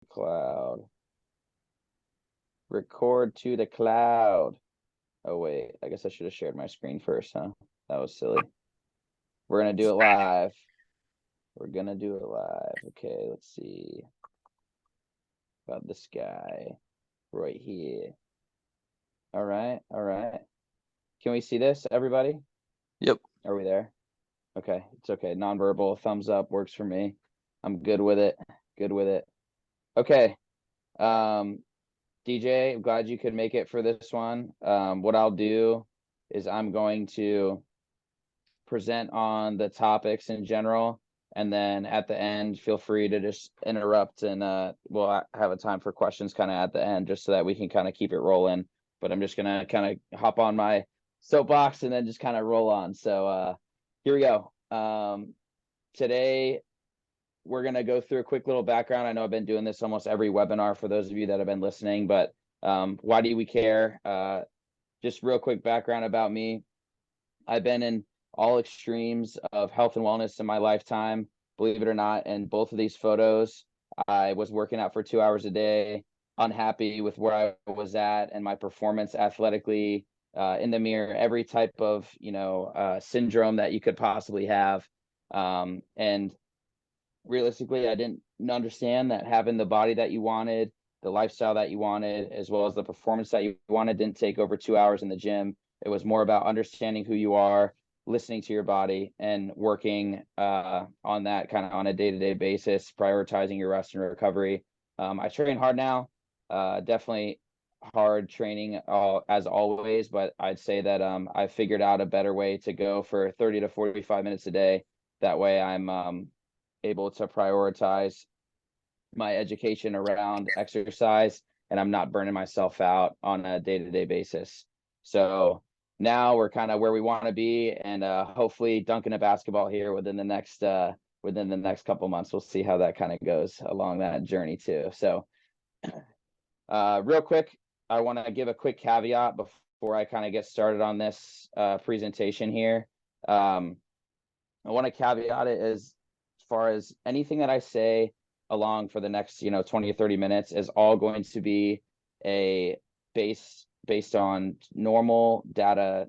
cloud. Record to the cloud. Oh, wait. I guess I should have shared my screen first, huh? That was silly. We're going to do it live. We're going to do it live. Okay, let's see. About this guy right here. All right. All right. Can we see this, everybody? Yep. Are we there? Okay. It's okay. Nonverbal thumbs up works for me. I'm good with it. Good with it. Okay. DJ, I'm glad you could make it for this one. What I'll do is I'm going to present on the topics in general, and then at the end, feel free to just interrupt, and we'll have a time for questions kind of at the end, just so that we can kind of keep it rolling. But I'm just gonna kind of hop on my soapbox and then just kind of roll on. So here we go. Today we're going to go through a quick little background. I know I've been doing this almost every webinar for those of you that have been listening, but why do we care? Just real quick background about me. I've been in all extremes of health and wellness in my lifetime, believe it or not. And both of these photos, I was working out for 2 hours a day, unhappy with where I was at and my performance athletically, in the mirror, every type of, syndrome that you could possibly have. And realistically, I didn't understand that having the body that you wanted, the lifestyle that you wanted, as well as the performance that you wanted, didn't take over 2 hours in the gym. It was more about understanding who you are, listening to your body, and working on that kind of on a day-to-day basis, prioritizing your rest and recovery. I train hard now, definitely hard training as always, but I'd say that I figured out a better way to go for 30 to 45 minutes a day. That way I'm able to prioritize my education around exercise, and I'm not burning myself out on a day-to-day basis. So now we're kind of where we want to be, and hopefully dunking a basketball here within the next couple months. We'll see how that kind of goes along that journey too. So real quick, I want to give a quick caveat before I kind of get started on this presentation here. I want to caveat it as far as anything that I say along for the next 20 or 30 minutes is all going to be a based on normal data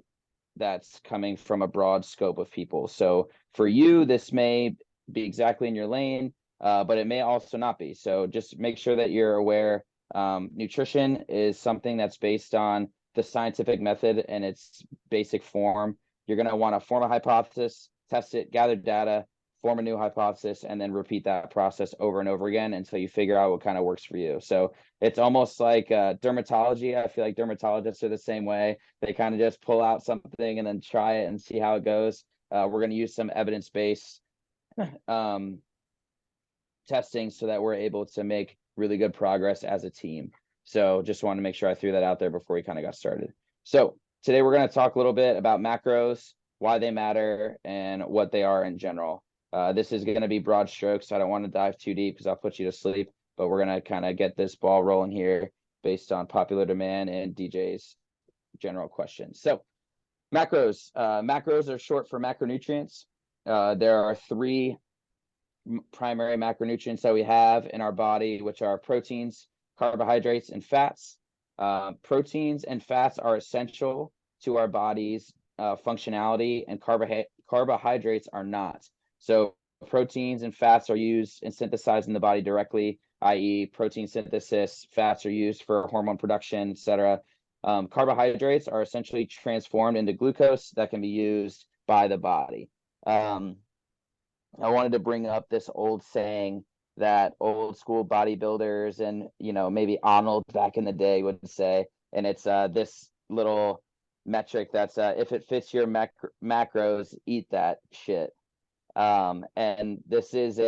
that's coming from a broad scope of people. So for you, this may be exactly in your lane, but it may also not be. So just make sure that you're aware. Nutrition is something that's based on the scientific method in its basic form. You're going to want to form a hypothesis, test it, gather data, form a new hypothesis, and then repeat that process over and over again until you figure out what kind of works for you. So it's almost like dermatology. I feel like dermatologists are the same way. They kind of just pull out something and then try it and see how it goes. We're going to use some evidence-based testing so that we're able to make really good progress as a team. So just wanted to make sure I threw that out there before we kind of got started. So today we're going to talk a little bit about macros, why they matter, and what they are in general. This is going to be broad strokes, so I don't want to dive too deep because I'll put you to sleep, but we're going to kind of get this ball rolling here based on popular demand and DJ's general questions. So macros. Macros are short for macronutrients. There are three primary macronutrients that we have in our body, which are proteins, carbohydrates, and fats. Proteins and fats are essential to our body's functionality, and carbohydrates are not. So proteins and fats are used and synthesized in the body directly, i.e. protein synthesis. Fats are used for hormone production, etc. Carbohydrates are essentially transformed into glucose that can be used by the body. I wanted to bring up this old saying that old school bodybuilders and maybe Arnold back in the day would say, and it's this little metric that's if it fits your macros, eat that shit. And this is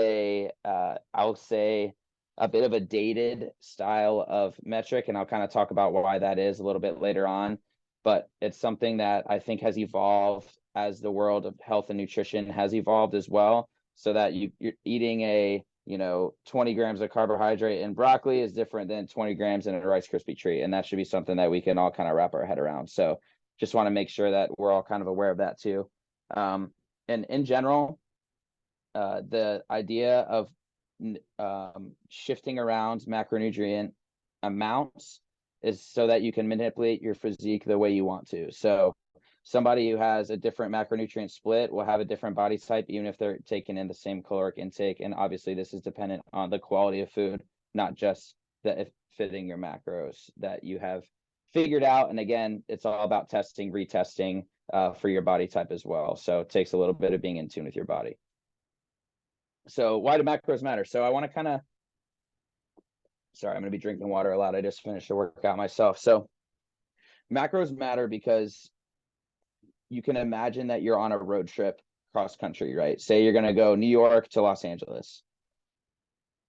I'll say a bit of a dated style of metric, and I'll kind of talk about why that is a little bit later on. But it's something that I think has evolved as the world of health and nutrition has evolved as well, so that you're eating 20 grams of carbohydrate in broccoli is different than 20 grams in a Rice Krispie treat. And that should be something that we can all kind of wrap our head around. So just want to make sure that we're all kind of aware of that too. And in general, the idea of shifting around macronutrient amounts is so that you can manipulate your physique the way you want to. So somebody who has a different macronutrient split will have a different body type, even if they're taking in the same caloric intake. And obviously this is dependent on the quality of food, not just the fitting your macros that you have figured out. And again, it's all about testing, retesting for your body type as well. So it takes a little bit of being in tune with your body. So why do macros matter? So I want to kind of, sorry, I'm going to be drinking water a lot. I just finished a workout myself. So macros matter because you can imagine that you're on a road trip cross country, right? Say you're going to go New York to Los Angeles.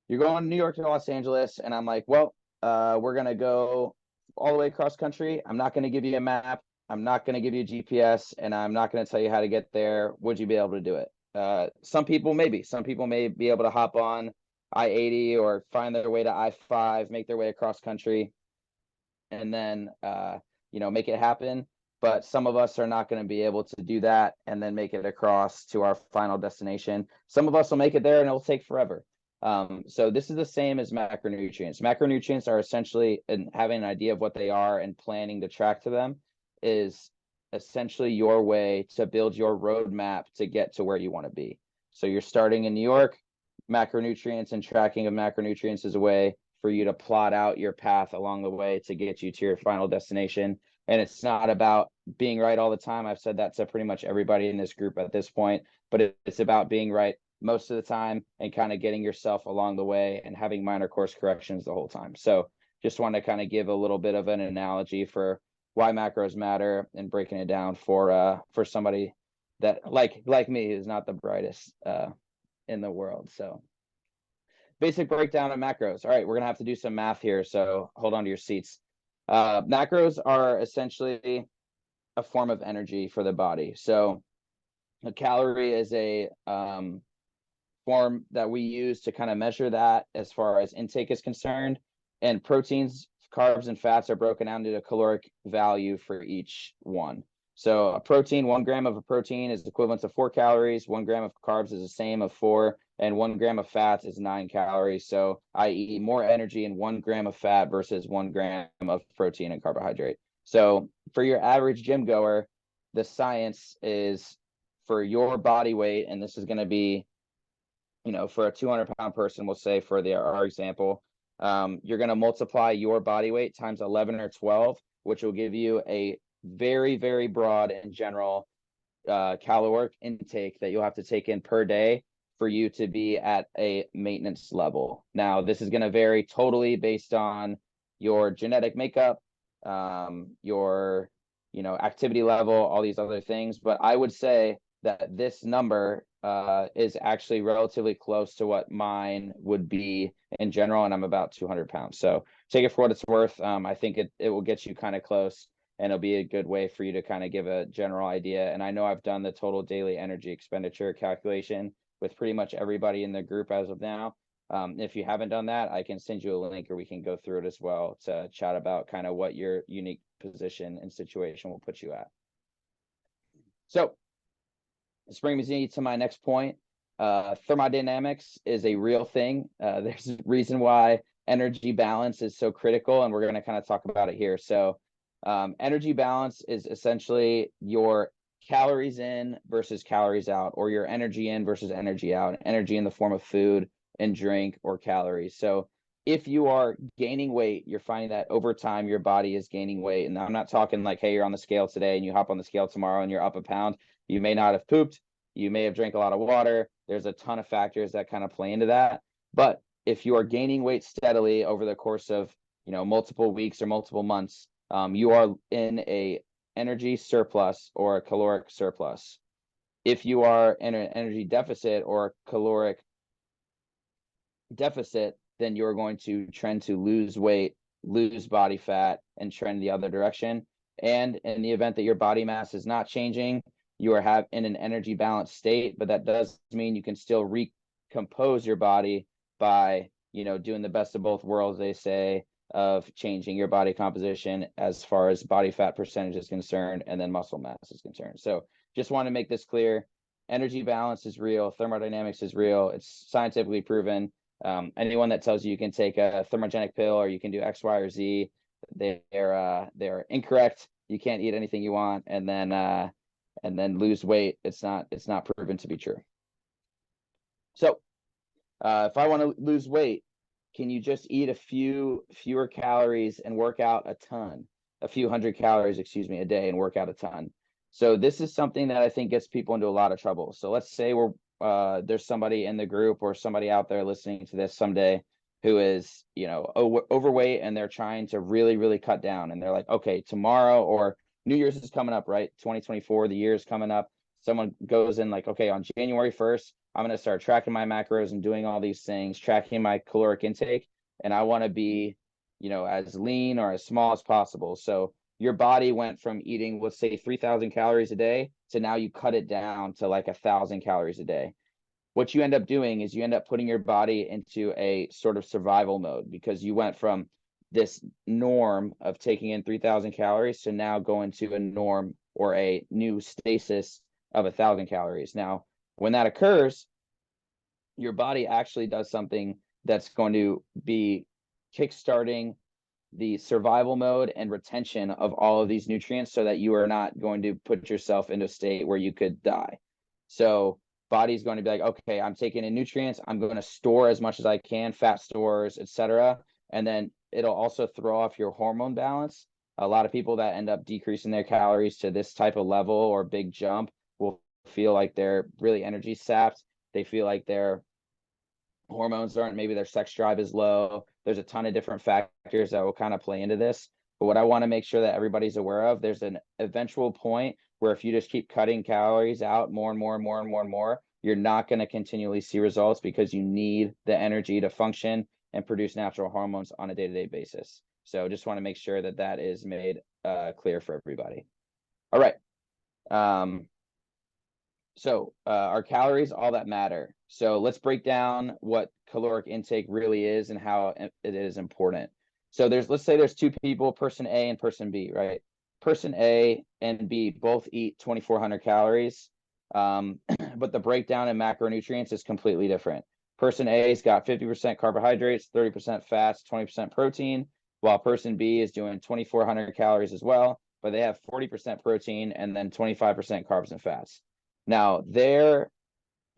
You're going New York to Los Angeles, and I'm like, well, we're going to go all the way cross country. I'm not going to give you a map. I'm not going to give you a GPS, and I'm not going to tell you how to get there. Would you be able to do it? Some people may be able to hop on I-80 or find their way to I-5, make their way across country, and then make it happen. But some of us are not going to be able to do that and then make it across to our final destination. Some of us will make it there and it'll take forever. So this is the same as macronutrients. Macronutrients are essentially, and having an idea of what they are and planning to track to them is essentially your way to build your roadmap to get to where you want to be. So you're starting in New York, macronutrients and tracking of macronutrients is a way for you to plot out your path along the way to get you to your final destination. And it's not about being right all the time. I've said that to pretty much everybody in this group at this point, but it's about being right most of the time and kind of getting yourself along the way and having minor course corrections the whole time. So just want to kind of give a little bit of an analogy for why macros matter and breaking it down for somebody that like me is not the brightest in the world. So basic breakdown of macros. All right, we're gonna have to do some math here, so hold on to your seats. Macros are essentially a form of energy for the body. So a calorie is a form that we use to kind of measure that as far as intake is concerned. And proteins, carbs, and fats are broken down into a caloric value for each one. So a protein, 1 gram of a protein is equivalent to 4 calories. 1 gram of carbs is the same of 4, and 1 gram of fats is 9 calories. So i.e. more energy in 1 gram of fat versus 1 gram of protein and carbohydrate. So for your average gym goer, the science is for your body weight, and this is going to be, for a 200-pound person, we'll say for our example, you're going to multiply your body weight times 11 or 12, which will give you a very, very broad and general caloric intake that you'll have to take in per day for you to be at a maintenance level. Now, this is going to vary totally based on your genetic makeup, your, activity level, all these other things. But I would say that this number is actually relatively close to what mine would be in general, and I'm about 200 pounds. So take it for what it's worth. I think it will get you kind of close, and it'll be a good way for you to kind of give a general idea. And I know I've done the total daily energy expenditure calculation with pretty much everybody in the group as of now. If you haven't done that, I can send you a link, or we can go through it as well to chat about kind of what your unique position and situation will put you at. So this brings me to my next point. Thermodynamics is a real thing. There's a reason why energy balance is so critical, and we're going to kind of talk about it here. So energy balance is essentially your calories in versus calories out, or your energy in versus energy out, energy in the form of food and drink or calories. So if you are gaining weight, you're finding that over time your body is gaining weight. And I'm not talking like, hey, you're on the scale today and you hop on the scale tomorrow and you're up a pound. You may not have pooped. You may have drank a lot of water. There's a ton of factors that kind of play into that. But if you are gaining weight steadily over the course of, multiple weeks or multiple months, you are in a energy surplus or a caloric surplus. If you are in an energy deficit or a caloric deficit, then you're going to trend to lose weight, lose body fat, and trend the other direction. And in the event that your body mass is not changing, you are in an energy balanced state, but that does mean you can still recompose your body by, doing the best of both worlds, they say, of changing your body composition as far as body fat percentage is concerned, and then muscle mass is concerned. So just want to make this clear. Energy balance is real. Thermodynamics is real. It's scientifically proven. Anyone that tells you can take a thermogenic pill or you can do X, Y, or Z, they're incorrect. You can't eat anything you want and then lose weight. It's not proven to be true. So if I want to lose weight, can you just eat fewer calories and work out a few hundred calories, excuse me, a day and work out a ton? So this is something that I think gets people into a lot of trouble. So let's say there's somebody in the group or somebody out there listening to this someday who is, overweight and they're trying to really, really cut down. And they're like, okay, tomorrow or New Year's is coming up, right? 2024, the year is coming up. Someone goes in like, okay, on January 1st, I'm going to start tracking my macros and doing all these things, tracking my caloric intake. And I want to be, as lean or as small as possible. So your body went from eating, let's say 3,000 calories a day to now you cut it down to like 1,000 calories a day. What you end up doing is you end up putting your body into a sort of survival mode because you went from this norm of taking in 3,000 calories to now going to a norm or a new stasis of 1,000 calories. Now, when that occurs, your body actually does something that's going to be kickstarting the survival mode and retention of all of these nutrients so that you are not going to put yourself into a state where you could die. So body's going to be like, okay, I'm taking in nutrients. I'm going to store as much as I can, fat stores, etc. And then it'll also throw off your hormone balance. A lot of people that end up decreasing their calories to this type of level or big jump will feel like they're really energy sapped. They feel like their hormones aren't, maybe their sex drive is low. There's a ton of different factors that will kind of play into this. But what I want to make sure that everybody's aware of, there's an eventual point where if you just keep cutting calories out more and more and more and more and more, you're not going to continually see results because you need the energy to function and produce natural hormones on a day-to-day basis. So just want to make sure that that is made clear for everybody. All right. So our calories, all that matter. So let's break down what caloric intake really is and how it is important. So let's say there's two people, person A and person B, right? Person A and B both eat 2,400 calories, but the breakdown in macronutrients is completely different. Person A's got 50% carbohydrates, 30% fats, 20% protein, while person B is doing 2,400 calories as well, but they have 40% protein and then 25% carbs and fats. Now, they're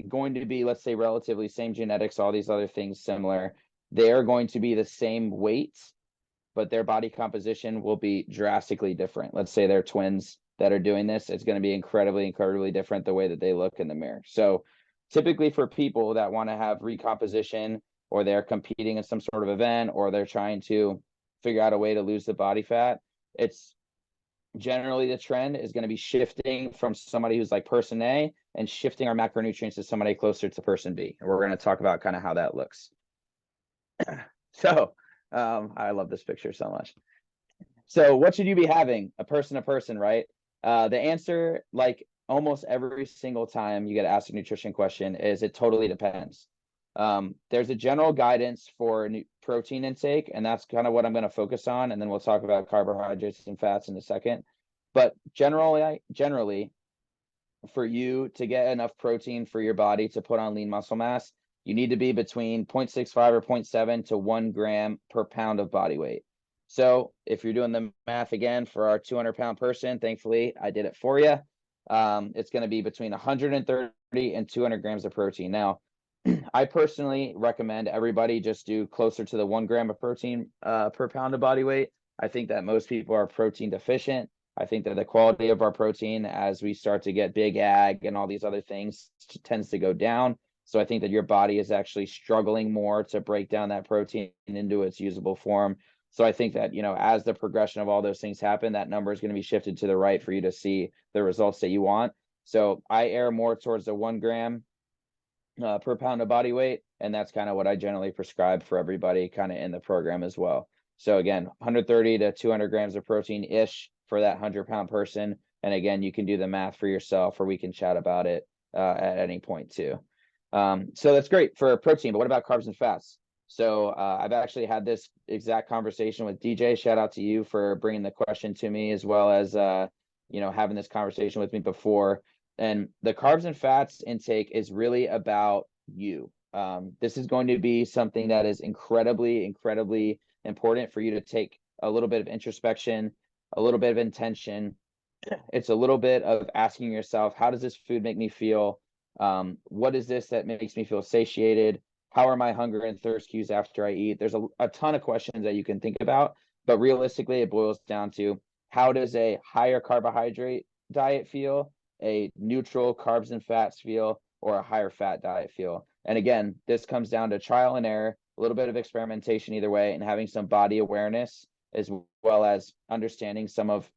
going to be, let's say, relatively same genetics, all these other things similar. They're going to be the same weight, but their body composition will be drastically different. Let's say they're twins that are doing this. It's going to be incredibly, incredibly different the way that they look in the mirror. So typically for people that want to have recomposition or they're competing in some sort of event or they're trying to figure out a way to lose the body fat, it's generally the trend is going to be shifting from somebody who's like person A and shifting our macronutrients to somebody closer to person B. And we're going to talk about kind of how that looks. So I love this picture so much. So what should you be having? A person, right? The answer, like almost every single time you get asked a nutrition question, is it totally depends. There's a general guidance for protein intake, and that's kind of what I'm going to focus on, and then we'll talk about carbohydrates and fats in a second. But generally, for you to get enough protein for your body to put on lean muscle mass, you need to be between 0.65 or 0.7 to 1 gram per pound of body weight. So if you're doing the math again for our 200-pound person, thankfully I did it for you. It's going to be between 130 and 200 grams of protein. Now, I personally recommend everybody just do closer to the 1 gram of protein per pound of body weight. I think that most people are protein deficient. I think that the quality of our protein as we start to get big ag and all these other things tends to go down. So I think that your body is actually struggling more to break down that protein into its usable form. So I think that, as the progression of all those things happen, that number is going to be shifted to the right for you to see the results that you want. So I err more towards the 1 gram per pound of body weight. And that's kind of what I generally prescribe for everybody kind of in the program as well. So again, 130 to 200 grams of protein-ish for that 100-pound person. And again, you can do the math for yourself, or we can chat about it at any point too. So that's great for protein, but what about carbs and fats? So I've actually had this exact conversation with DJ. Shout out to you for bringing the question to me, as well as, having this conversation with me before. And the carbs and fats intake is really about you. This is going to be something that is incredibly, incredibly important for you to take a little bit of introspection, a little bit of intention. It's a little bit of asking yourself, how does this food make me feel? What is this that makes me feel satiated? How are my hunger and thirst cues after I eat? There's a ton of questions that you can think about, but realistically, it boils down to, how does a higher carbohydrate diet feel, a neutral carbs and fats feel, or a higher fat diet feel? And again, this comes down to trial and error, a little bit of experimentation either way, and having some body awareness, as well as understanding some of,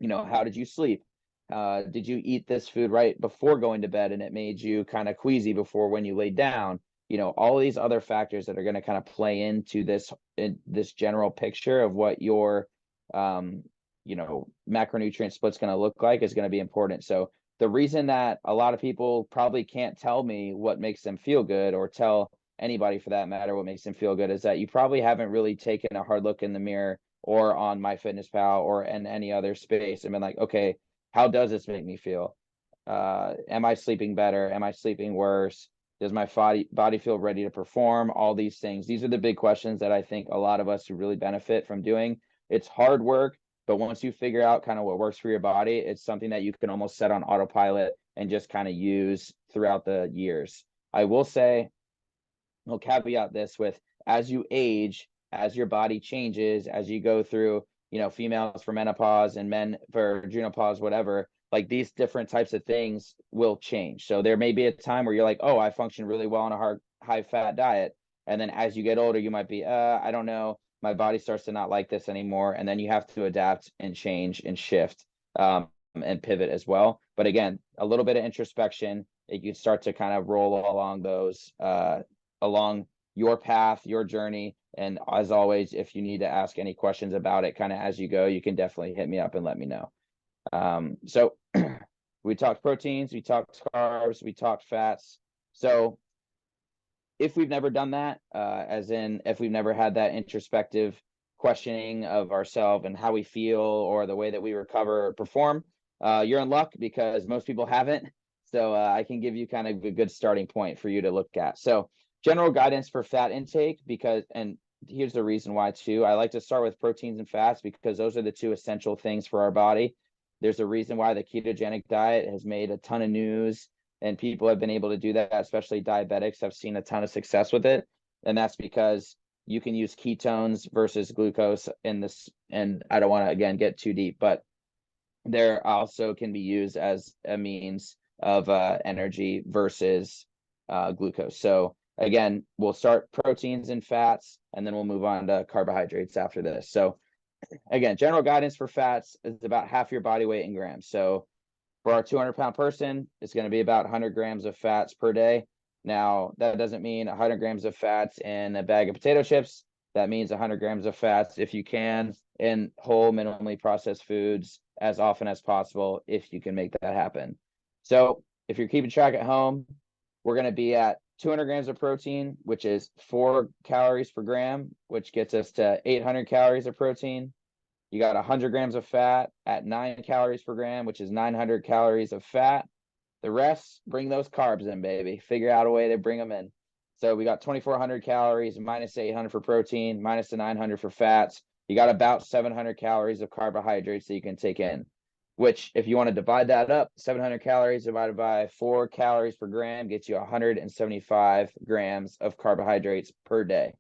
how did you sleep? Did you eat this food right before going to bed and it made you kind of queasy before when you laid down? All these other factors that are going to kind of play into this general picture of what your macronutrient split's going to look like is going to be important. So the reason that a lot of people probably can't tell me what makes them feel good, or tell anybody for that matter what makes them feel good, is that you probably haven't really taken a hard look in the mirror or on MyFitnessPal or in any other space and been like, okay, how does this make me feel? Am I sleeping better? Am I sleeping worse? Does my body feel ready to perform? All these things. These are the big questions that I think a lot of us would really benefit from doing. It's hard work, but once you figure out kind of what works for your body, it's something that you can almost set on autopilot and just kind of use throughout the years. I will say, I'll caveat this with, as you age, as your body changes, as you go through, females for menopause and men for adrenopause, whatever, like these different types of things will change. So there may be a time where you're like, oh, I function really well on a high fat diet. And then as you get older, you might be, I don't know, my body starts to not like this anymore. And then you have to adapt and change and shift, and pivot as well. But again, a little bit of introspection, you can start to kind of roll along those, along your path, your journey. And as always, if you need to ask any questions about it kind of as you go, you can definitely hit me up and let me know. So we talked proteins, we talked carbs, we talked fats. So if we've never done that, as in if we've never had that introspective questioning of ourselves and how we feel or the way that we recover or perform, you're in luck, because most people haven't. So I can give you kind of a good starting point for you to look at. So general guidance for fat intake, and here's the reason why too. I like to start with proteins and fats because those are the two essential things for our body. There's a reason why the ketogenic diet has made a ton of news, and people have been able to do that, especially diabetics have seen a ton of success with it. And that's because you can use ketones versus glucose in this. And I don't want to, again, get too deep, but there also can be used as a means of energy versus glucose. So again, we'll start proteins and fats, and then we'll move on to carbohydrates after this. So again, general guidance for fats is about half your body weight in grams. So for our 200-pound person, it's going to be about 100 grams of fats per day. Now, that doesn't mean 100 grams of fats in a bag of potato chips. That means 100 grams of fats, if you can, in whole, minimally processed foods as often as possible, if you can make that happen. So if you're keeping track at home, we're going to be at 200 grams of protein, which is 4 calories per gram, which gets us to 800 calories of protein. You got 100 grams of fat at 9 calories per gram, which is 900 calories of fat. The rest, bring those carbs in, baby. Figure out a way to bring them in. So we got 2,400 calories minus 800 for protein, minus the 900 for fats. You got about 700 calories of carbohydrates that you can take in, which if you want to divide that up, 700 calories divided by 4 calories per gram gets you 175 grams of carbohydrates per day.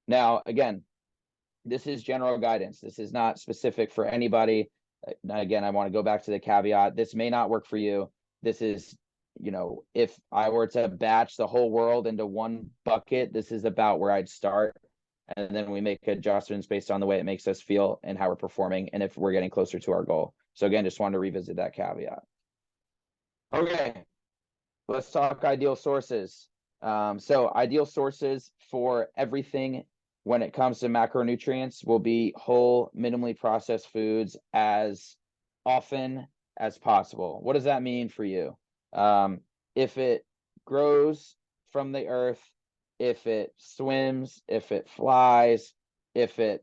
Now, again, this is general guidance. This is not specific for anybody. Again, I want to go back to the caveat. This may not work for you. This is, if I were to batch the whole world into one bucket, this is about where I'd start. And then we make adjustments based on the way it makes us feel and how we're performing and if we're getting closer to our goal. So again, just wanted to revisit that caveat. Okay, let's talk ideal sources. So ideal sources for everything when it comes to macronutrients will be whole, minimally processed foods as often as possible. What does that mean for you? If it grows from the earth, if it swims, if it flies, if it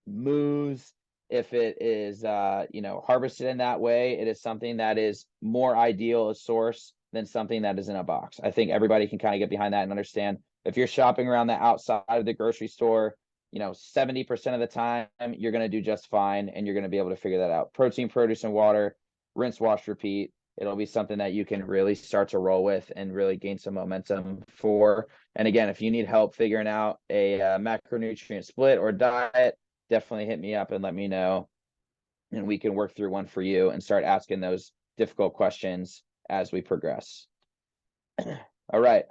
moves, if it is harvested in that way, it is something that is more ideal a source than something that is in a box. I think everybody can kind of get behind that and understand if you're shopping around the outside of the grocery store, 70% of the time you're going to do just fine and you're going to be able to figure that out. Protein, produce, and water, rinse, wash, repeat. It'll be something that you can really start to roll with and really gain some momentum for. And again, if you need help figuring out a macronutrient split or diet, definitely hit me up and let me know. And we can work through one for you and start asking those difficult questions as we progress. All right.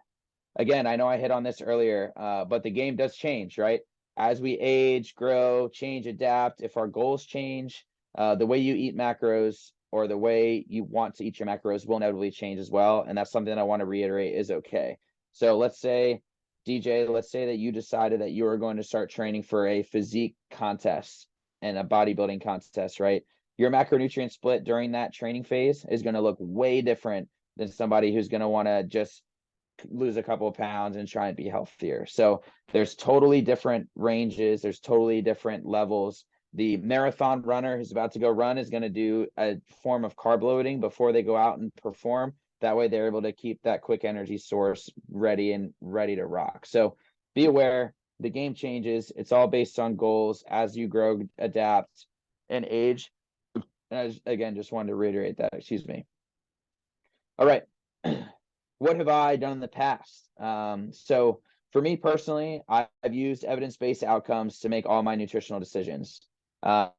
Again, I know I hit on this earlier, but the game does change, right? As we age, grow, change, adapt, if our goals change, the way you eat macros or the way you want to eat your macros will inevitably change as well. And that's something that I want to reiterate is okay. So let's say, DJ, let's say that you decided that you were going to start training for a physique contest and a bodybuilding contest, right? Your macronutrient split during that training phase is going to look way different than somebody who's going to want to just lose a couple of pounds and try and be healthier. So there's totally different ranges. There's totally different levels. The marathon runner who's about to go run is going to do a form of carb loading before they go out and perform. That way they're able to keep that quick energy source ready to rock. So be aware, the game changes. It's all based on goals as you grow, adapt, and age. And again, just wanted to reiterate that, excuse me. All right. What have I done in the past? So for me personally, I've used evidence-based outcomes to make all my nutritional decisions. I've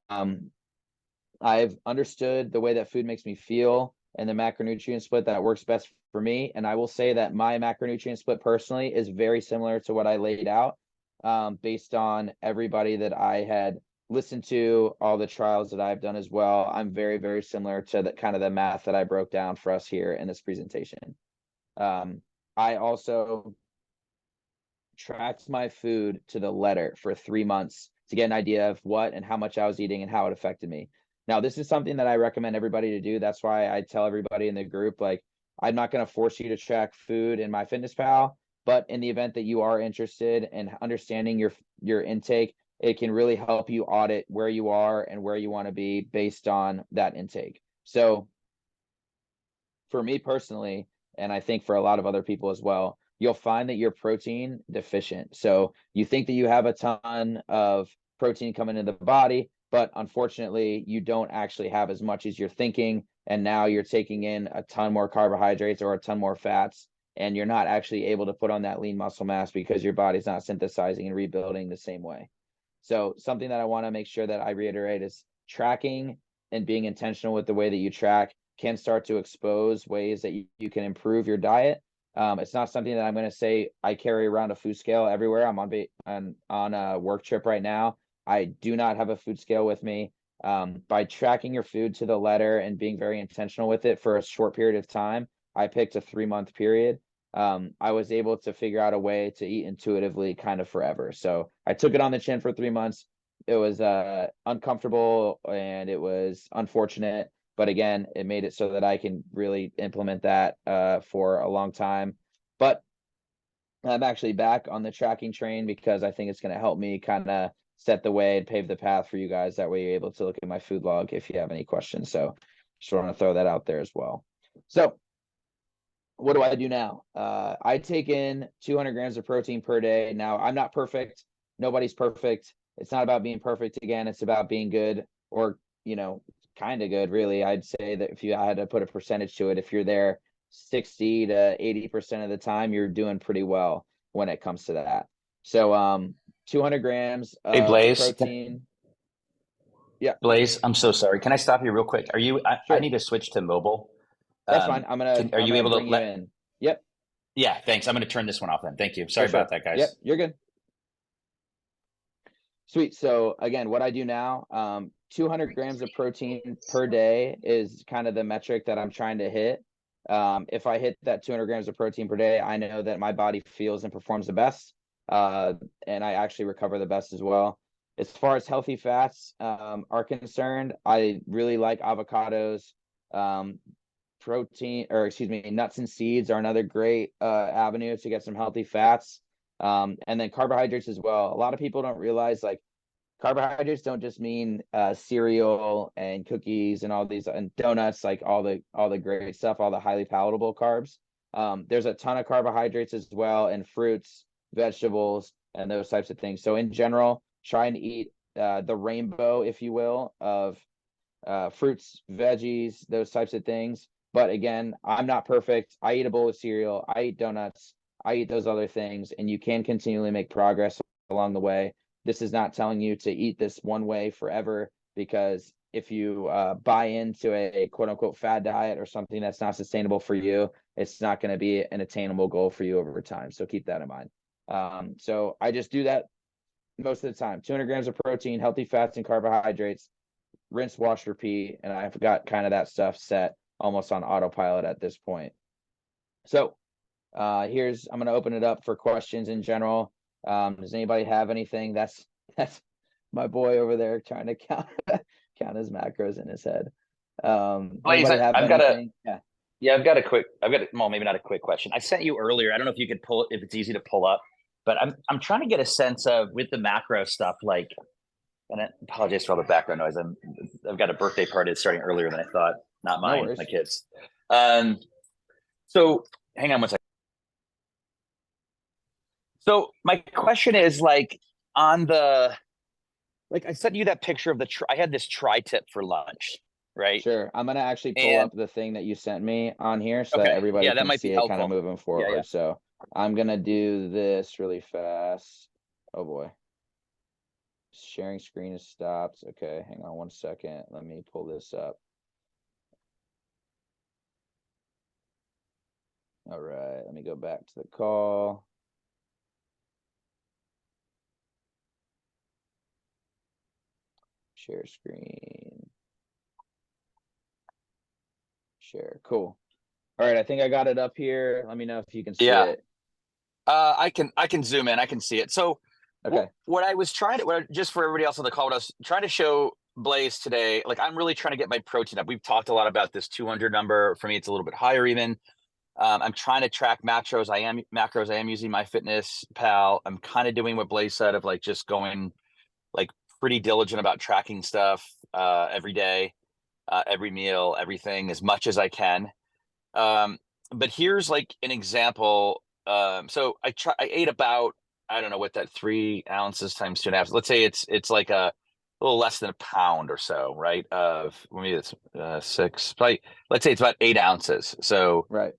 understood the way that food makes me feel and the macronutrient split that works best for me. And I will say that my macronutrient split personally is very similar to what I laid out, based on everybody that I had listened to, all the trials that I've done as well. I'm very, very similar to the kind of the math that I broke down for us here in this presentation. I also tracked my food to the letter for 3 months to get an idea of what and how much I was eating and how it affected me. Now, this is something that I recommend everybody to do. That's why I tell everybody in the group, like, I'm not going to force you to track food in MyFitnessPal, but in the event that you are interested in understanding your intake, it can really help you audit where you are and where you want to be based on that intake. So for me personally, and I think for a lot of other people as well, you'll find that you're protein deficient. So you think that you have a ton of protein coming into the body, but unfortunately, you don't actually have as much as you're thinking. And now you're taking in a ton more carbohydrates or a ton more fats, and you're not actually able to put on that lean muscle mass because your body's not synthesizing and rebuilding the same way. So something that I want to make sure that I reiterate is tracking and being intentional with the way that you track can start to expose ways that you can improve your diet. It's not something that I'm going to say I carry around a food scale everywhere. I'm on a work trip right now. I do not have a food scale with me. By tracking your food to the letter and being very intentional with it for a short period of time, I picked a 3-month period. I was able to figure out a way to eat intuitively kind of forever. So I took it on the chin for 3 months. It was uncomfortable and it was unfortunate. But again, it made it so that I can really implement that for a long time. But I'm actually back on the tracking train because I think it's going to help me kind of set the way and pave the path for you guys. That way you're able to look at my food log if you have any questions. So just want to throw that out there as well. So what do I do now? I take in 200 grams of protein per day. Now, I'm not perfect. Nobody's perfect. It's not about being perfect. Again, it's about being good or, kind of good, really. I'd say that if I had to put a percentage to it, if you're there 60 to 80% of the time, you're doing pretty well when it comes to that. So 200 grams Hey, of Blaze. protein. Yeah, Blaze, I'm so sorry. Can I stop you real quick? I sure. need to switch to mobile. That's fine. Are I'm you gonna able bring to you in. Yep, yeah, thanks. I'm going to turn this one off then. Thank you. for Sorry about sure. that, Yep, guys. you're good. Sweet. So again, what I do now, 200 grams of protein per day is kind of the metric that I'm trying to hit. If I hit that 200 grams of protein per day, I know that my body feels and performs the best, and I actually recover the best as well. As far as healthy fats are concerned, I really like avocados. Nuts and seeds are another great avenue to get some healthy fats. And then carbohydrates as well. A lot of people don't realize, like, carbohydrates don't just mean cereal and cookies and all these and donuts, like all the great stuff, all the highly palatable carbs. There's a ton of carbohydrates as well, and fruits, vegetables, and those types of things. So in general, try and eat the rainbow, if you will, of fruits, veggies, those types of things. But again, I'm not perfect. I eat a bowl of cereal, I eat donuts, I eat those other things, and you can continually make progress along the way. This is not telling you to eat this one way forever, because if you buy into a quote unquote fad diet or something that's not sustainable for you, it's not going to be an attainable goal for you over time. So keep that in mind. So I just do that most of the time. 200 grams of protein, healthy fats and carbohydrates, rinse, wash, repeat. And I've got kind of that stuff set almost on autopilot at this point. So I'm going to open it up for questions in general. Does anybody have anything? That's my boy over there trying to count his macros in his head. Blaze, Anybody have I've got anything? I've got well, maybe not a quick question. I sent you earlier. I don't know if you could pull it, if it's easy to pull up, but I'm trying to get a sense of, with the macro stuff, like, and I apologize for all the background noise. I've got a birthday party that's starting earlier than I thought. Not mine, No worries. my kids. So hang on one second. So my question is, like, on the, like, I sent you that picture of I had this tri-tip for lunch, right? Sure. I'm gonna actually pull up the thing that you sent me on here so that Okay, everybody yeah, that can might be see it kind of helpful. moving forward. Yeah. So I'm gonna do this really fast. Oh boy. Sharing screen is stopped. Okay, hang on one second. Let me pull this up. All right, let me go back to the call. Share screen. Share. Cool. All right, I think I got it up here. Let me know if you can see it. I can zoom in. I can see it. So okay. What I was trying to, just for everybody else on the call, what I was trying to show Blaze today, like, I'm really trying to get my protein up. We've talked a lot about this 200 number. For me, it's a little bit higher even. I'm trying to track macros. I am using MyFitnessPal. I'm kind of doing what Blaze said, of like just going like pretty diligent about tracking stuff every day, every meal, everything, as much as I can. But here's like an example. So I ate about, I don't know what that 3 ounces times 2.5. Let's say it's like a little less than a pound or so, right? Of maybe it's 6, probably. Let's say it's about 8 ounces. So right,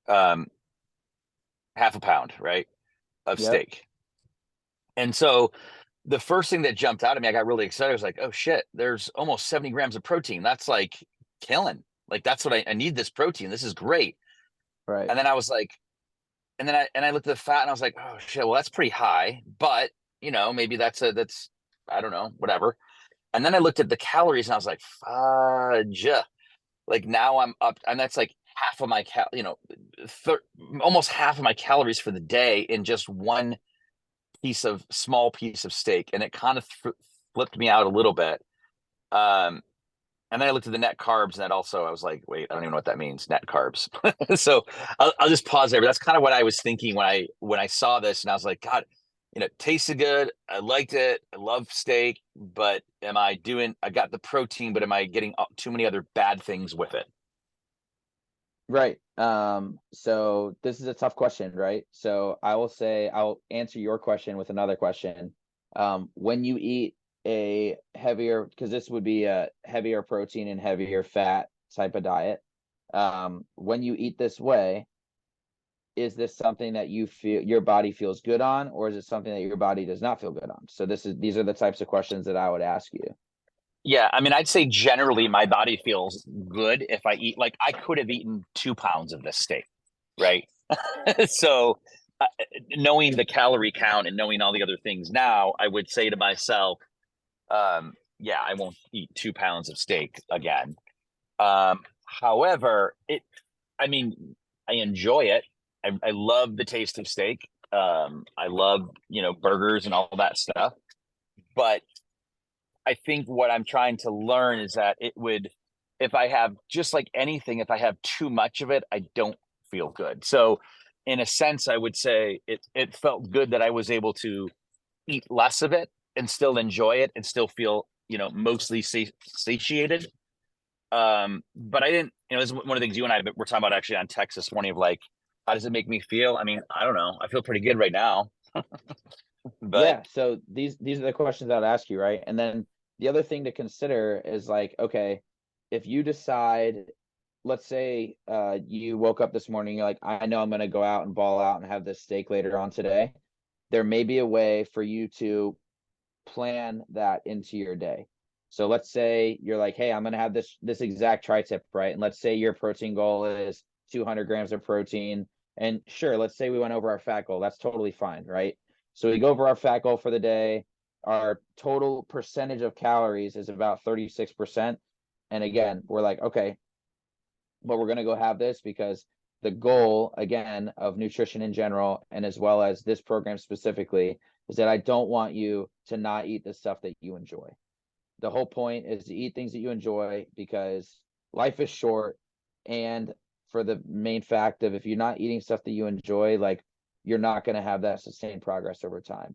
half a pound, right, of steak. And so the first thing that jumped out at me, I got really excited. I was like, oh shit, there's almost 70 grams of protein. That's like killing. Like, that's what I need, this protein. This is great. Right. And then I was like, and I looked at the fat and I was like, oh shit, well, that's pretty high, but maybe that's I don't know, whatever. And then I looked at the calories and I was like, fudge. Like, now I'm up, and that's like half of my almost half of my calories for the day in just one small piece of steak. And it kind of flipped me out a little bit. And then I looked at the net carbs, and that also, I was like, wait, I don't even know what that means, net carbs. So I'll just pause there. But that's kind of what I was thinking when I saw this, and I was like, God, it tasted good. I liked it. I love steak, but I got the protein, but am I getting too many other bad things with it? Right. So this is a tough question, right? So I will say, I'll answer your question with another question. When you eat a heavier, because this would be a heavier protein and heavier fat type of diet, when you eat this way, is this something that you feel your body feels good on, or is it something that your body does not feel good on? So these are the types of questions that I would ask you. Yeah, I mean, I'd say generally my body feels good if I eat, like, I could have eaten 2 pounds of this steak, right? So knowing the calorie count and knowing all the other things now, I would say to myself, yeah, I won't eat 2 pounds of steak again. However, I enjoy it. I love the taste of steak. I love, burgers and all that stuff. But I think what I'm trying to learn is that if I have, just like anything, if I have too much of it, I don't feel good. So in a sense, I would say it felt good that I was able to eat less of it and still enjoy it and still feel, mostly satiated. But I didn't, this is one of the things you and I were talking about actually on text this morning of like, how does it make me feel? I mean, I don't know. I feel pretty good right now, but Yeah, so these are the questions I'd ask you, right? And then the other thing to consider is like, okay, if you decide, let's say you woke up this morning, you're like, I know I'm going to go out and ball out and have this steak later on today. There may be a way for you to plan that into your day. So let's say you're like, hey, I'm going to have this exact tri-tip, right? And let's say your protein goal is 200 grams of protein. And sure, let's say we went over our fat goal. That's totally fine, right? So we go over our fat goal for the day. Our total percentage of calories is about 36%. And again, we're like, okay, but we're going to go have this because the goal, again, of nutrition in general, and as well as this program specifically, is that I don't want you to not eat the stuff that you enjoy. The whole point is to eat things that you enjoy because life is short. And for the main fact of if you're not eating stuff that you enjoy, like you're not going to have that sustained progress over time.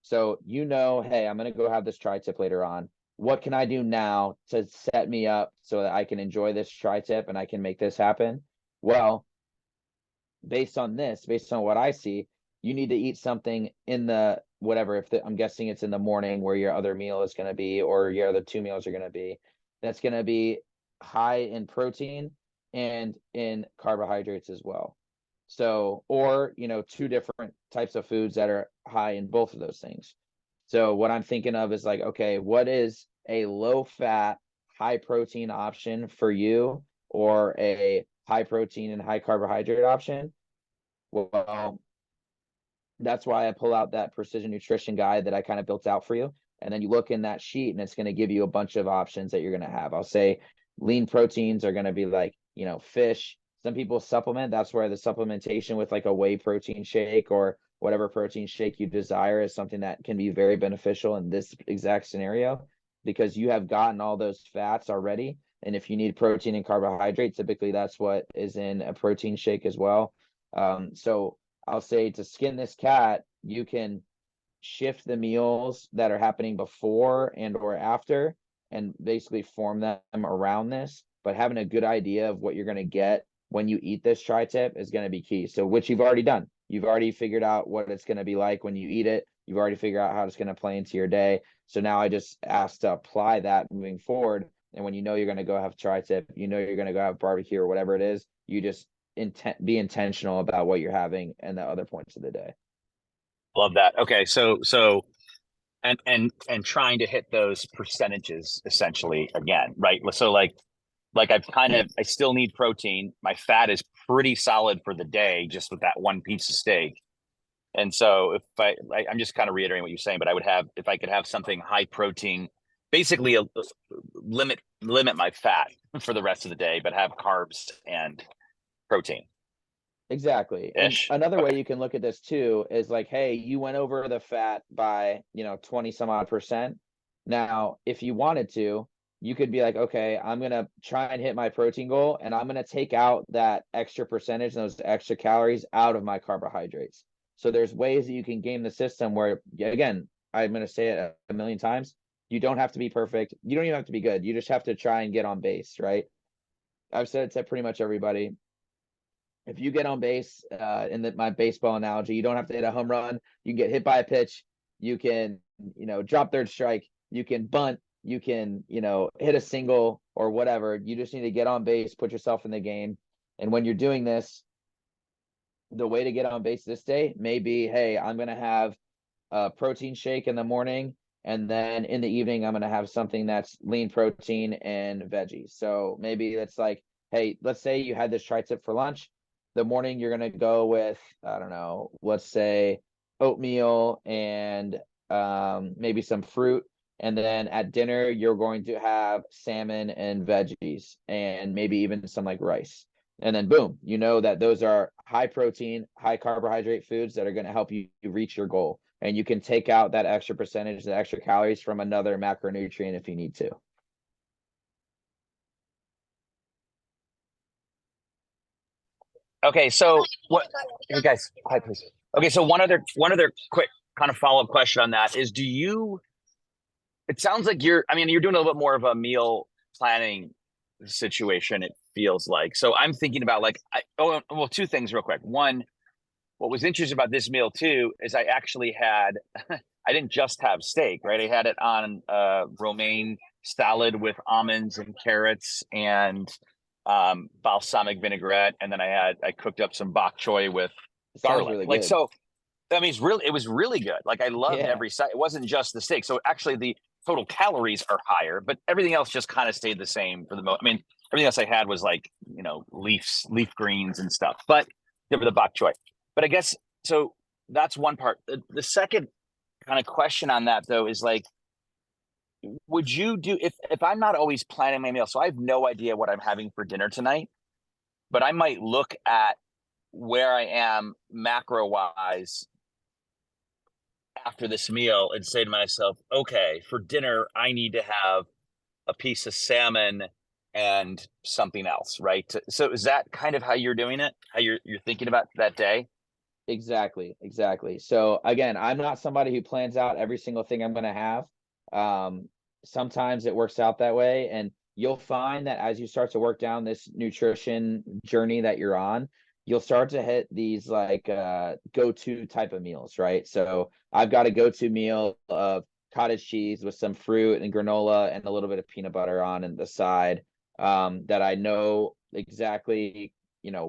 So, hey, I'm going to go have this tri-tip later on. What can I do now to set me up so that I can enjoy this tri-tip and I can make this happen? Well, based on what I see, you need to eat something in the whatever. I'm guessing it's in the morning where your other meal is going to be, or your other two meals are going to be. That's going to be high in protein and in carbohydrates as well. So, or, two different types of foods that are high in both of those things. So what I'm thinking of is like, okay, what is a low fat, high protein option for you, or a high protein and high carbohydrate option? Well, that's why I pull out that precision nutrition guide that I kind of built out for you. And then you look in that sheet and it's going to give you a bunch of options that you're going to have. I'll say lean proteins are going to be like, fish. Some people supplement. That's where the supplementation with like a whey protein shake or whatever protein shake you desire is something that can be very beneficial in this exact scenario because you have gotten all those fats already. And if you need protein and carbohydrate, typically that's what is in a protein shake as well. So I'll say to skin this cat, you can shift the meals that are happening before and or after and basically form them around this. But having a good idea of what you're going to get when you eat this tri-tip is going to be key. So which you've already done. You've already figured out what it's going to be like when you eat it. You've already figured out how it's going to play into your day. So now I just ask to apply that moving forward. And when you're going to go have tri-tip, you're going to go have barbecue or whatever it is, you just be intentional about what you're having and the other points of the day. love that. Okay. So and trying to hit those percentages essentially again, right? So like I still need protein. My fat is pretty solid for the day just with that one piece of steak. And so I'm just kind of reiterating what you're saying, but if I could have something high protein, basically limit my fat for the rest of the day, but have carbs and protein Exactly. And ish. another way Okay. you can look at this too is like, hey, you went over the fat by, 20 some odd percent. Now, if you wanted to, you could be like, okay, I'm going to try and hit my protein goal and I'm going to take out that extra percentage, those extra calories out of my carbohydrates. So there's ways that you can game the system where, again, I'm going to say it a million times. You don't have to be perfect. You don't even have to be good. You just have to try and get on base, right? I've said it to pretty much everybody. If you get on base, my baseball analogy, you don't have to hit a home run. You can get hit by a pitch. You can, drop third strike. You can bunt. You can, hit a single or whatever. You just need to get on base, put yourself in the game. And when you're doing this, the way to get on base this day may be, hey, I'm going to have a protein shake in the morning. And then in the evening, I'm going to have something that's lean protein and veggies. So maybe it's like, hey, let's say you had this tri-tip for lunch. The morning, you're going to go with, I don't know, let's say oatmeal and maybe some fruit. And then at dinner, you're going to have salmon and veggies and maybe even some like rice. And then boom, you know that those are high protein, high carbohydrate foods that are going to help you reach your goal. And you can take out that extra percentage, the extra calories from another macronutrient if you need to. Okay. So what? Hey guys, hi please. Okay. So one other quick kind of follow-up question on that is, it sounds like you're doing a little bit more of a meal planning situation, it feels like. So I'm thinking about like, well, two things real quick. One, what was interesting about this meal too, is I actually had, I didn't just have steak, right? I had it on romaine salad with almonds and carrots and balsamic vinaigrette. And then I cooked up some bok choy with It sounds garlic. really Like, good. so I mean, it was really good. Like, I loved Yeah, every side. It wasn't just the steak. So actually, the total calories are higher, but everything else just kind of stayed the same for the most. I mean, everything else I had was like, leaf greens and stuff, but they were the bok choy. But I guess so. That's one part. The second kind of question on that though is like, would you do if I'm not always planning my meal, so I have no idea what I'm having for dinner tonight, but I might look at where I am macro wise after this meal and say to myself, okay, for dinner, I need to have a piece of salmon and something else, right? So is that kind of how you're doing it? How you're thinking about that day? exactly, exactly. So again, I'm not somebody who plans out every single thing I'm going to have. Sometimes it works out that way, and you'll find that as you start to work down this nutrition journey that you're on, you'll start to hit these like go-to type of meals, right? So I've got a go-to meal of cottage cheese with some fruit and granola and a little bit of peanut butter on the side, that I know exactly,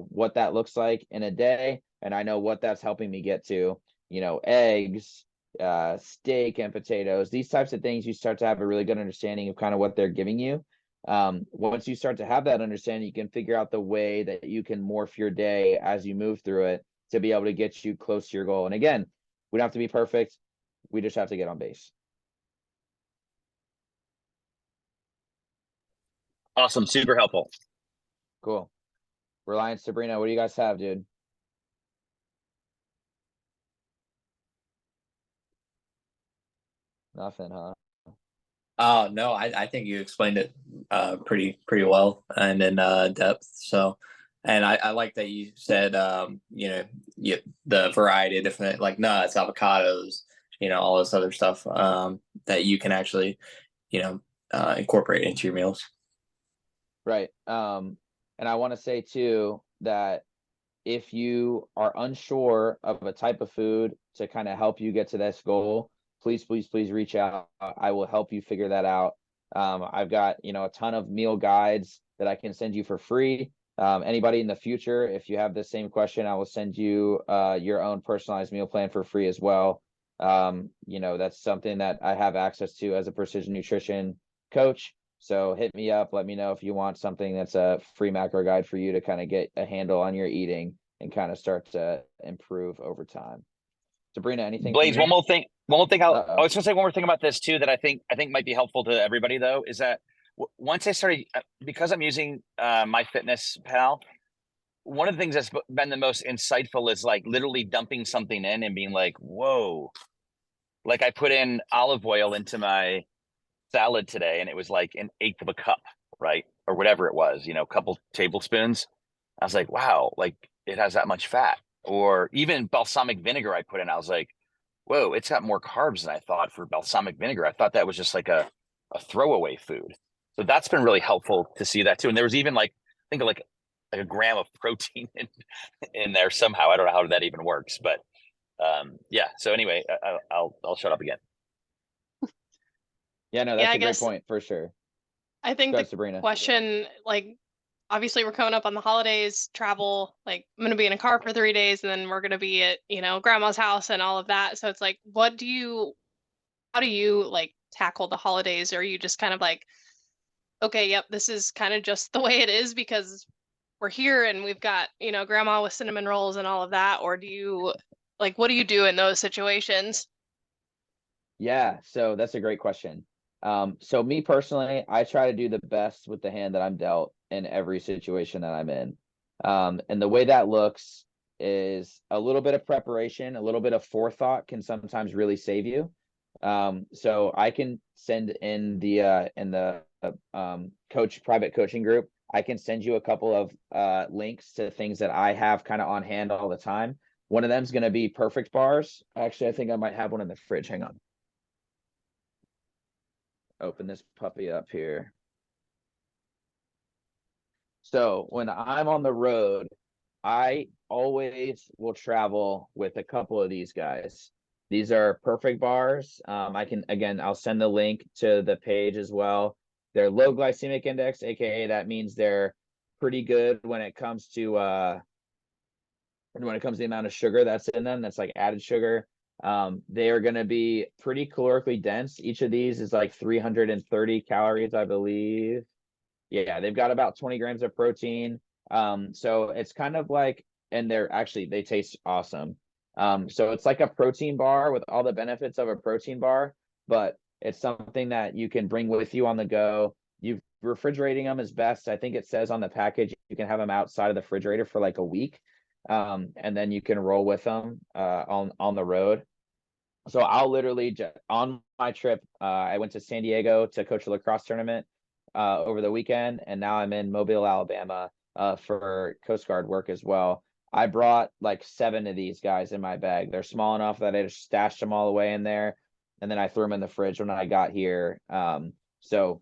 what that looks like in a day, and I know what that's helping me get to, eggs, steak and potatoes, these types of things. You start to have a really good understanding of kind of what they're giving you. Once you start to have that understanding, you can figure out the way that you can morph your day as you move through it to be able to get you close to your goal. And again, we don't have to be perfect. We just have to get on base. Awesome. Super helpful. Cool. Reliance, Sabrina, what do you guys have, dude? Nothing, huh? No, I think you explained it pretty well and in depth. So, and I like that you said the variety of different like nuts, avocados, all this other stuff that you can actually incorporate into your meals. Right. And I want to say too that if you are unsure of a type of food to kind of help you get to this goal, please reach out. I will help you figure that out. I've got, a ton of meal guides that I can send you for free. Anybody in the future, if you have the same question, I will send you your own personalized meal plan for free as well. That's something that I have access to as a precision nutrition coach. So hit me up, let me know if you want something that's a free macro guide for you to kind of get a handle on your eating and kind of start to improve over time. Sabrina, anything from Blaze, you? one more thing. I Uh-oh. was going to say one more thing about this too that I think might be helpful to everybody though is that once I started because I'm using MyFitnessPal, one of the things that's been the most insightful is like literally dumping something in and being like, whoa. Like I put in olive oil into my salad today and it was like an eighth of a cup, right? Or whatever it was, a couple tablespoons. I was like, wow, like it has that much fat. Or even balsamic vinegar I put in, I was like, whoa, it's got more carbs than I thought for balsamic vinegar. I thought that was just like a throwaway food. So that's been really helpful to see that too. And there was even like, I think like a gram of protein in there somehow. I don't know how that even works, but yeah. So anyway, I'll shut up again. Yeah, no, Yeah, that's I a great guess point for sure. I think Go the ahead, Sabrina. question, like, obviously we're coming up on the holidays, travel, like, I'm gonna be in a car for 3 days, and then we're gonna be at, grandma's house and all of that. So it's like, how do you like tackle the holidays? Or are you just kind of like, okay, yep, this is kind of just the way it is because we're here and we've got, grandma with cinnamon rolls and all of that? Or do you like, what do you do in those situations? Yeah, so that's a great question. So me personally, I try to do the best with the hand that I'm dealt in every situation that I'm in. And the way that looks is a little bit of preparation, a little bit of forethought can sometimes really save you. So I can send in the private coaching group, I can send you a couple of links to things that I have kind of on hand all the time One of them is going to be Perfect Bars. Actually, I think I might have one in the fridge. Hang on. Open this puppy up here. So when I'm on the road, I always will travel with a couple of these guys. These are Perfect Bars. I'll send the link to the page as well. They're low glycemic index, aka that means they're pretty good when it comes to the amount of sugar that's in them. That's like added sugar. They are going to be pretty calorically dense. Each of these is like 330 calories, I believe. Yeah, they've got about 20 grams of protein. So it's kind of like, and they taste awesome. So it's like a protein bar with all the benefits of a protein bar, but it's something that you can bring with you on the go. Refrigerating them is best. I think it says on the package you can have them outside of the refrigerator for like a week, and then you can roll with them on the road. So I'll literally on my trip, I went to San Diego to coach a lacrosse tournament over the weekend, and now I'm in Mobile, Alabama for Coast Guard work as well. I brought like 7 of these guys in my bag. They're small enough that I just stashed them all away in there, and then I threw them in the fridge when I got here. So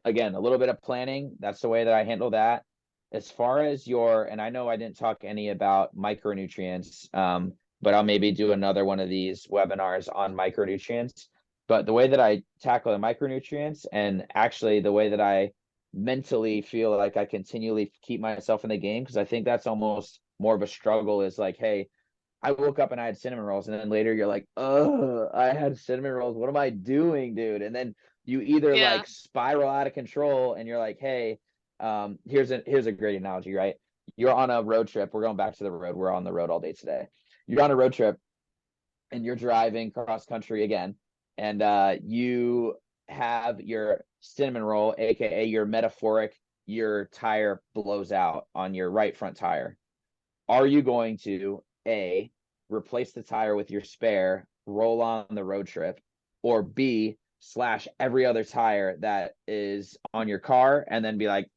again, a little bit of planning. That's the way that I handle that. As far as and I know I didn't talk any about micronutrients, but I'll maybe do another one of these webinars on micronutrients. But the way that I tackle the micronutrients, and actually the way that I mentally feel like I continually keep myself in the game, because I think that's almost more of a struggle, is like, hey, I woke up and I had cinnamon rolls, and then later you're like, oh, I had cinnamon rolls. What am I doing, dude? And then you either like spiral out of control and you're like, hey, here's a great analogy, right? You're on a road trip. We're going back to the road. We're on the road all day today. You're on a road trip and you're driving cross country again, and you have your cinnamon roll, aka your tire blows out on your right front tire. Are you going to A, replace the tire with your spare, roll on the road trip, or B, slash every other tire that is on your car and then be like,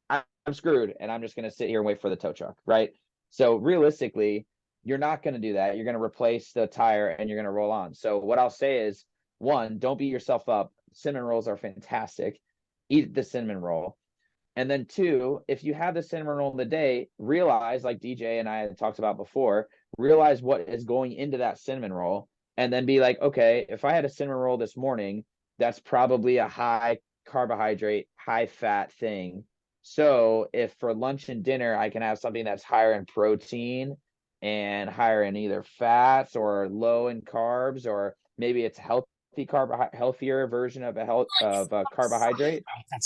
I'm screwed and I'm just going to sit here and wait for the tow truck, right? So realistically, you're not going to do that. You're going to replace the tire and you're going to roll on. So what I'll say is, 1, don't beat yourself up. Cinnamon rolls are fantastic. Eat the cinnamon roll. And then 2, if you have the cinnamon roll in the day, realize, like DJ and I had talked about before, realize what is going into that cinnamon roll, and then be like, okay, if I had a cinnamon roll this morning, that's probably a high carbohydrate, high fat thing. So if for lunch and dinner, I can have something that's higher in protein and higher in either fats or low in carbs, or maybe it's healthier version of a carbohydrate,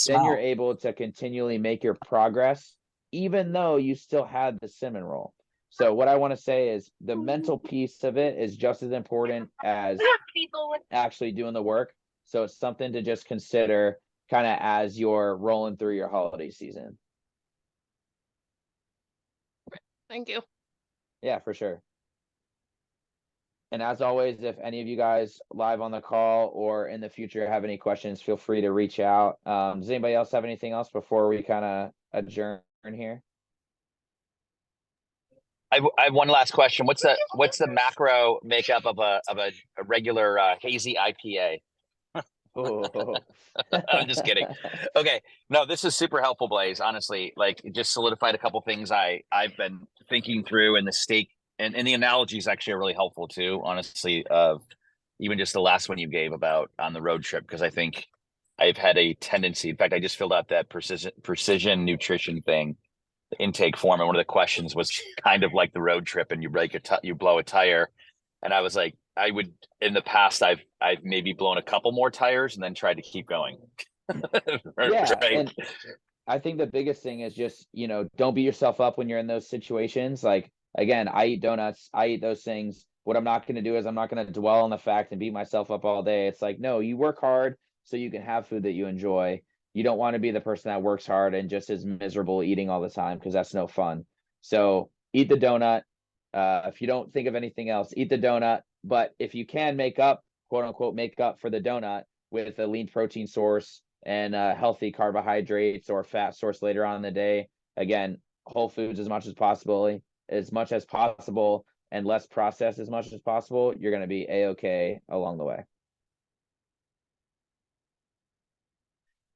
then you're able to continually make your progress, even though you still had the cinnamon roll. So what I want to say is the mental piece of it is just as important as actually doing the work. So it's something to just consider kind of as you're rolling through your holiday season. Thank you. Yeah, for sure. And as always, if any of you guys live on the call or in the future have any questions, feel free to reach out. Does anybody else have anything else before we kind of adjourn here? I have one last question. What's the macro makeup of a regular hazy IPA? Oh. I'm just kidding. Okay. No, this is super helpful, Blaze. Honestly, like it just solidified a couple things I've been thinking through, and the steak and the analogies actually are really helpful too, honestly, of even just the last one you gave about on the road trip, because I think I've had a tendency. In fact, I just filled out that precision nutrition thing, the intake form, and one of the questions was kind of like the road trip, and you you blow a tire, and I was like, I would, in the past, I've maybe blown a couple more tires and then tried to keep going. Yeah, Right. and I think the biggest thing is just, don't beat yourself up when you're in those situations. Like, again, I eat donuts, I eat those things. What I'm not going to do is I'm not going to dwell on the fact and beat myself up all day. It's like, no, you work hard so you can have food that you enjoy. You don't want to be the person that works hard and just is miserable eating all the time, because that's no fun. So eat the donut. If you don't think of anything else, eat the donut. But if you can quote unquote, make up for the donut with a lean protein source and healthy carbohydrates or fat source later on in the day, again, whole foods as much as possible. as much as possible and less processed as much as possible, you're going to be a-okay along the way.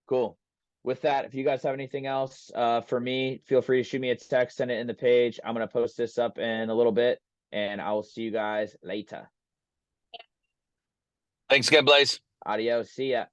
Cool. With that, if you guys have anything else for me, feel free to shoot me a text, send it in the page. I'm going to post this up in a little bit, and I will see you guys later. Thanks again, Blaze. Adios. See ya.